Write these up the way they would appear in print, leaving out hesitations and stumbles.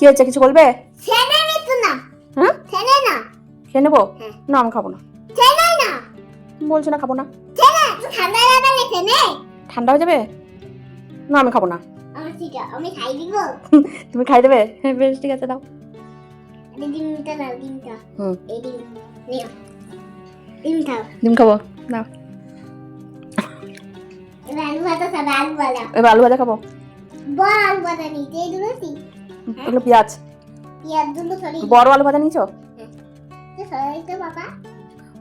কি হচ্ছে, কিছু বলবে? ছেনে নিতো না। হ্যাঁ, ছেনে না। খেয়ে নেবো? হ্যাঁ। না আমি খাবো না। ছেনে না। বলছি না খাবো না। ছেনে, তুই ঠান্ডা যাবে না ছেনে। ঠান্ডা হয়ে যাবে? না আমি খাবো না। আমার ঠিক আছে, আমি খাই দিব। তুমি খাই দেবে? হ্যাঁ বেশ, ঠিক আছে দাও। আরে ডিমটা দাও, ডিমটা। হুম, এই ডিম নিও। ডিম খাও। ডিম খাবো, দাও। এবার আলু ভাজা খাবে, আলু ভাজা। এবার আলু ভাজা খাবো। বড় আলু ভাজা নিতে এই দুটো কি? এগুলো পেঁয়াজ। পেঁয়াজ দুটো সরি। বড় আলু ভাজা নিয়েছো? সরি তো বাবা।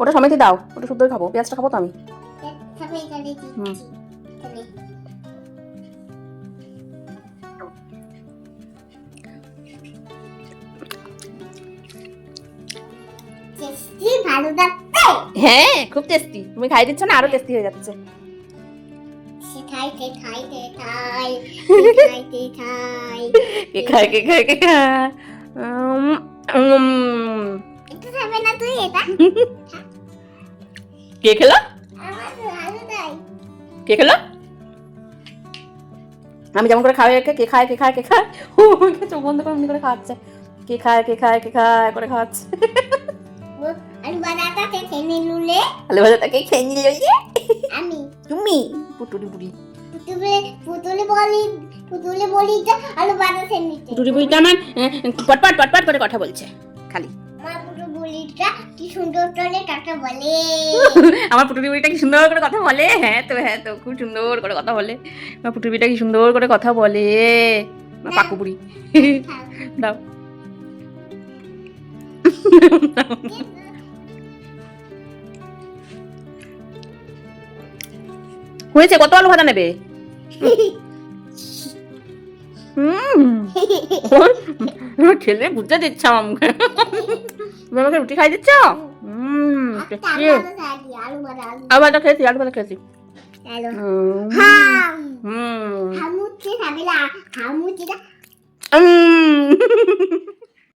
ওটা সমেতই দাও, ওটা শুদ্ধই খাবো, পেঁয়াজটা খাবো তো আমি। খাবে এখানে হুম। দিচ্ছি। এখানে। টেস্টি ভালো লাগছে। হ্যাঁ খুব টেস্টি, তুমি খাই দিচ্ছ না, আরো টেস্টি হয়ে যাচ্ছে। খাইতে খাইতে খাই খাইতে খাই। কে খায় কে খায় কে খায়? একটু খাবে না তুই এটা? কে খেলো? আমার আলু দাই। কে খেলো? আমি যেমন করে খাওয়াই কে খায় কে খায় কে খায়, ও আমাকে চোখ বন্ধ করে এমনি করে খাওয়াচ্ছে। কে খায় কে খায় কে খায় করে খাওয়াচ্ছে। আলু ভাজাটাকে খেয়ে নিলে আলু ভাজাটাকে খেয়ে নিলে আমি তুমি পুটুরি বুড়ি। পুতুলে বলি যে আলু ভাজা খেয়ে নিতে। পুটুরি বুড়িটা আমার পটপট পটপট করে কথা বলছে খালি। আমার পুতুল বলিটা কি সুন্দর করে কথা বলে। আমার পুটুরি বুড়িটা কি সুন্দর করে কথা বলে। হ্যাঁ তো খুব সুন্দর করে কথা বলে। আমার পুটুরি বুড়িটা কি সুন্দর করে কথা বলে। আমার পাকু বুড়ি দাও। হয়েছে, কত আলু ভাজা নেবে? ছেলে বুঝতে দিচ্ছ আমাকে, তুমি আমাকে রুটি খাই দিচ্ছ। আলু ভাজা আলু ভাজা খেয়েছি, আলু ভাজা খেয়েছি। হামুচি খাবে না, হামুচিটা উম